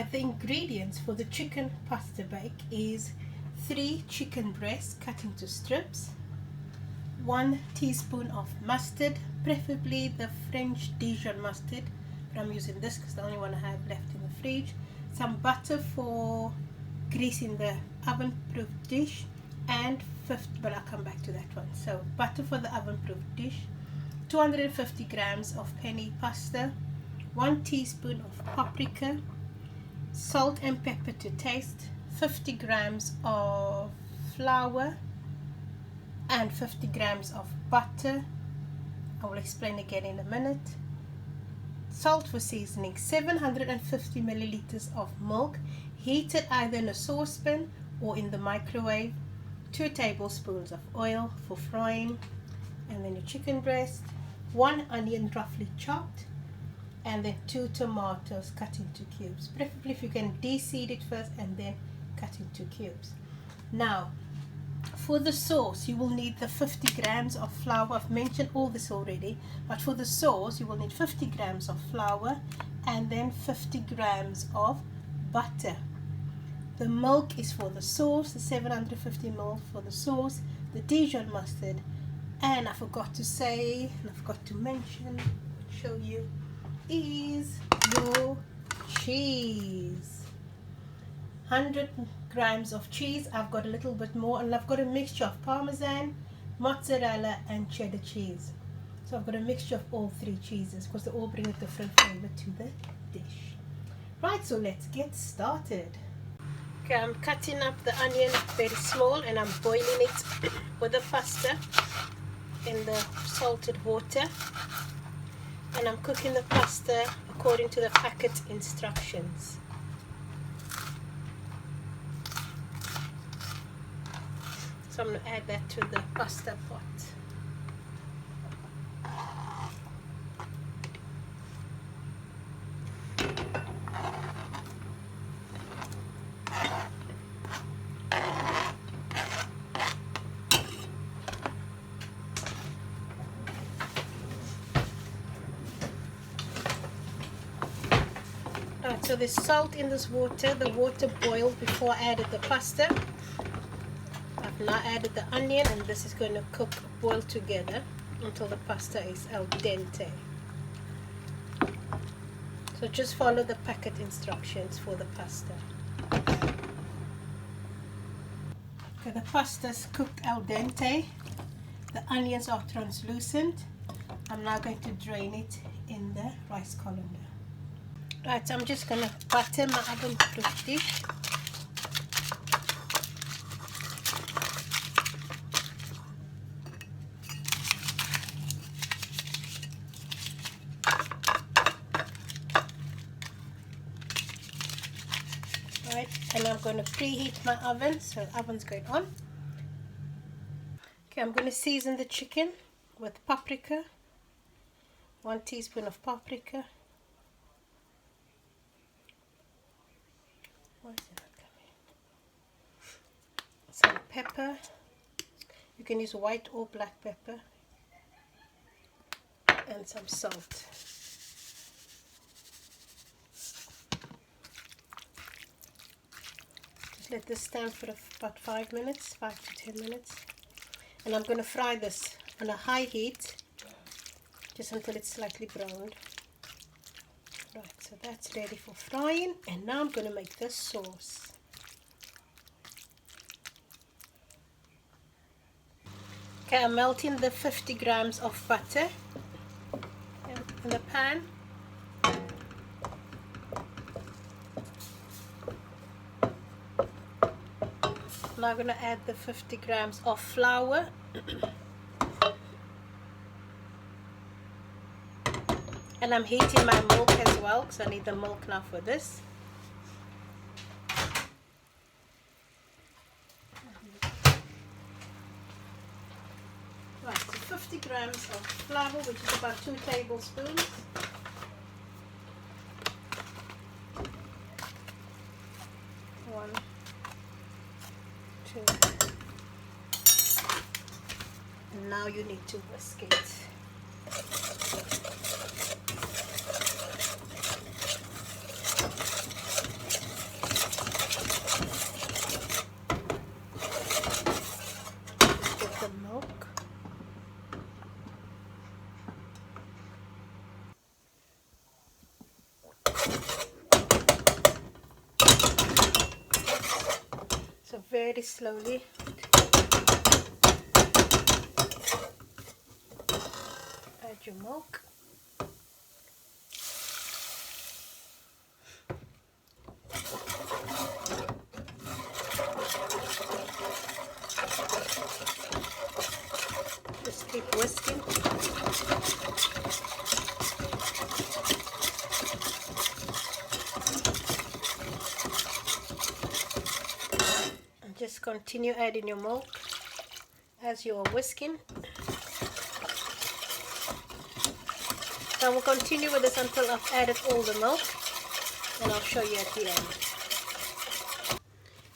Right, the ingredients for the chicken pasta bake is 3 chicken breasts cut into strips, 1 teaspoon of mustard, preferably the French Dijon mustard, but I'm using this because the only one I have left in the fridge, some butter for greasing the oven proof dish, and but I'll come back to that one. So butter for the oven proof dish, 250 grams of penne pasta, 1 teaspoon of paprika, salt and pepper to taste, 50 grams of flour, and 50 grams of butter. I will explain again in a minute. Salt for seasoning, 750 milliliters of milk, heated either in a saucepan or in the microwave, 2 tablespoons of oil for frying, and then your chicken breast, 1 onion roughly chopped, and then 2 tomatoes cut into cubes. Preferably if you can de-seed it first and then cut into cubes. Now for the sauce you will need the 50 grams of flour. I've mentioned all this already, but for the sauce you will need 50 grams of flour and then 50 grams of butter. The milk is for the sauce, the 750 ml for the sauce, the Dijon mustard, and I forgot to say, and I forgot to mention, show you, is your cheese. 100 grams of cheese. I've got a little bit more, and I've got a mixture of Parmesan, mozzarella and cheddar cheese. So I've got a mixture of all 3 cheeses because they all bring a different flavor to the dish. Right, so let's get started. Okay, I'm cutting up the onion very small and I'm boiling it with the pasta in the salted water, and I'm cooking the pasta according to the packet instructions. So I'm going to add that to the pasta pot. So there's salt in this water. The water boiled before I added the pasta. I've now added the onion, and this is going to boil together until the pasta is al dente. So just follow the packet instructions for the pasta. Okay, the pasta's cooked al dente. The onions are translucent. I'm now going to drain it in the rice colander. Right, so I'm just going to butter my oven proof dish. Right, and I'm going to preheat my oven, so the oven's going on. Okay, I'm going to season the chicken with paprika, 1 teaspoon of paprika. Some pepper, you can use white or black pepper, and some salt. Just let this stand for about 5 minutes, 5 to 10 minutes, and I'm going to fry this on a high heat just until it's slightly browned. Right, so that's ready for frying, and now I'm going to make the sauce. Okay, I'm melting the 50 grams of butter in the pan. Now I'm going to add the 50 grams of flour. And I'm heating my milk as well, because I need the milk now for this. Right, so 50 grams of flour, which is about 2 tablespoons. One, two. And now you need to whisk it. very slowly. Add your milk. Just keep whisking. And just continue adding your milk as you are whisking. So I will continue with this until I've added all the milk, and I'll show you at the end.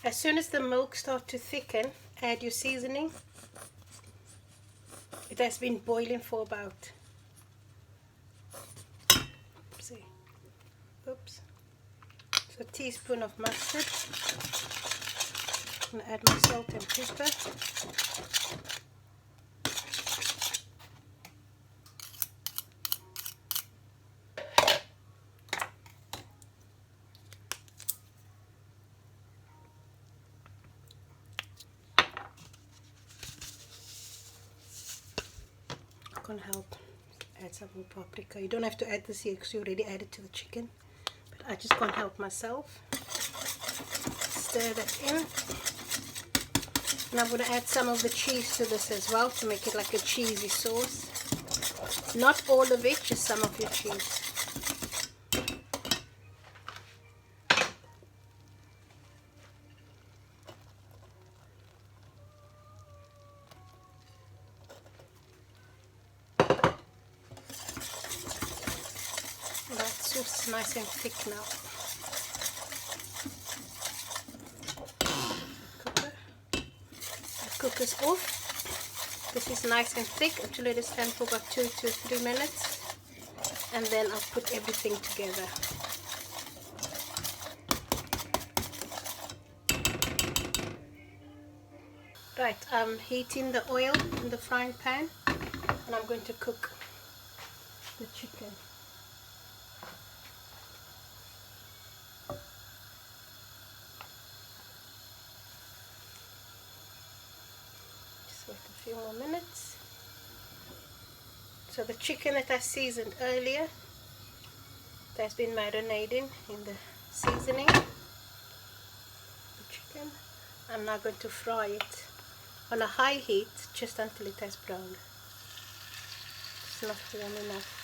As soon as the milk starts to thicken, add your seasoning. It has been boiling for about, so a teaspoon of mustard. I'm going to add my salt and pepper. Can help add some more paprika. You don't have to add this here because you already added to the chicken, but I just can't help myself. Stir that in, and I'm going to add some of the cheese to this as well to make it like a cheesy sauce. Not all of it, just some of your cheese. That sauce is nice and thick now. The cooker's off. This is nice and thick. I'm going to let it stand for about 2 to 3 minutes, and then I'll put everything together. Right, I'm heating the oil in the frying pan, and I'm going to cook the chicken. Just wait a few more minutes. So the chicken that I seasoned earlier, it has been marinating in the seasoning. The chicken, I'm now going to fry it on a high heat just until it has browned. It's not warm enough.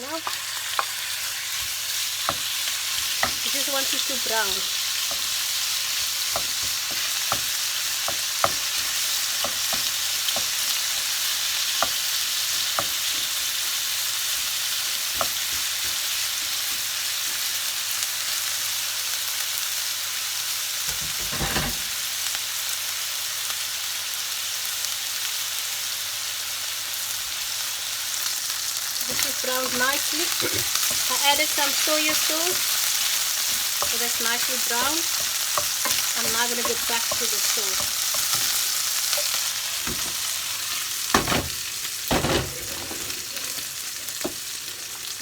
Now, you just want it to brown. This is browned nicely. I added some soya sauce, so that's nicely browned. I'm now going to get back to the sauce.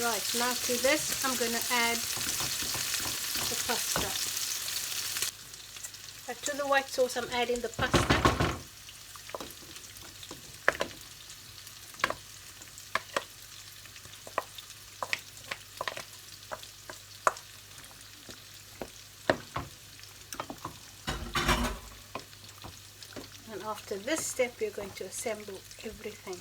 Right, now to this I'm going to add the pasta. To the white sauce I'm adding the pasta. And after this step, we're going to assemble everything.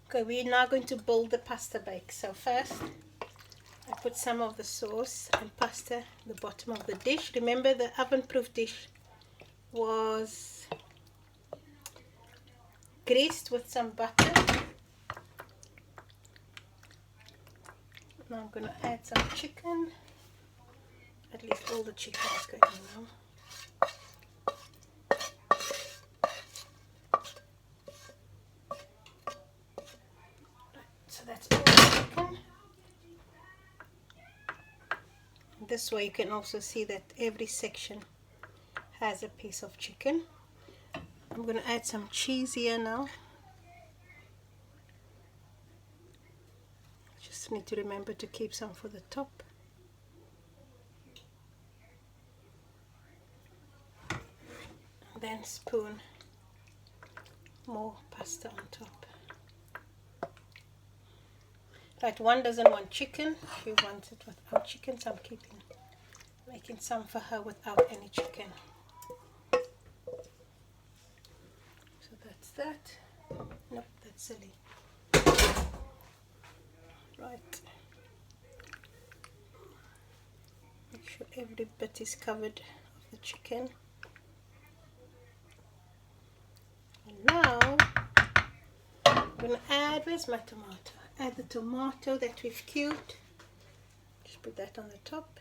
Okay, we're now going to build the pasta bake. So first, I put some of the sauce and pasta at the bottom of the dish. Remember, the oven-proof dish was greased with some butter. Now I'm going to add some chicken, at least all the chicken is going in now. This way you can also see that every section has a piece of chicken. I'm going to add some cheese here now. Just need to remember to keep some for the top. And then spoon more pasta on top. Right, one doesn't want chicken. She wants it without chicken, so I'm making some for her without any chicken. So that's that. Nope, that's silly. Right. Make sure every bit is covered of the chicken. And now I'm going to add, where's my tomato? Add the tomato that we've cubed. Just put that on the top.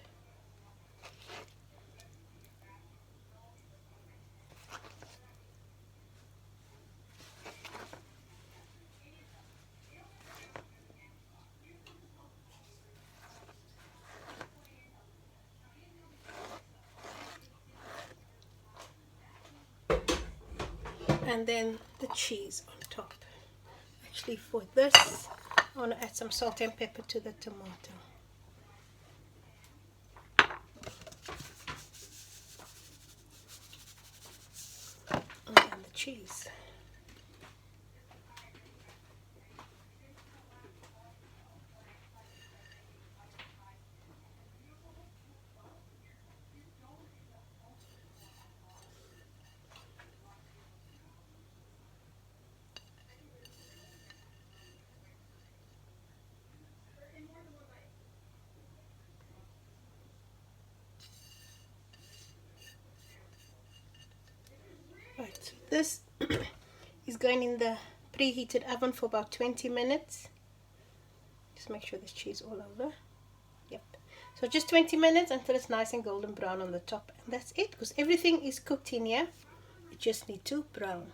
And then the cheese on top. Actually, for this, I want to add some salt and pepper to the tomato. And then the cheese. Right, this is going in the preheated oven for about 20 minutes. Just make sure there's cheese all over. Yep. So just 20 minutes until it's nice and golden brown on the top. And that's it, because everything is cooked in here. It just needs to brown.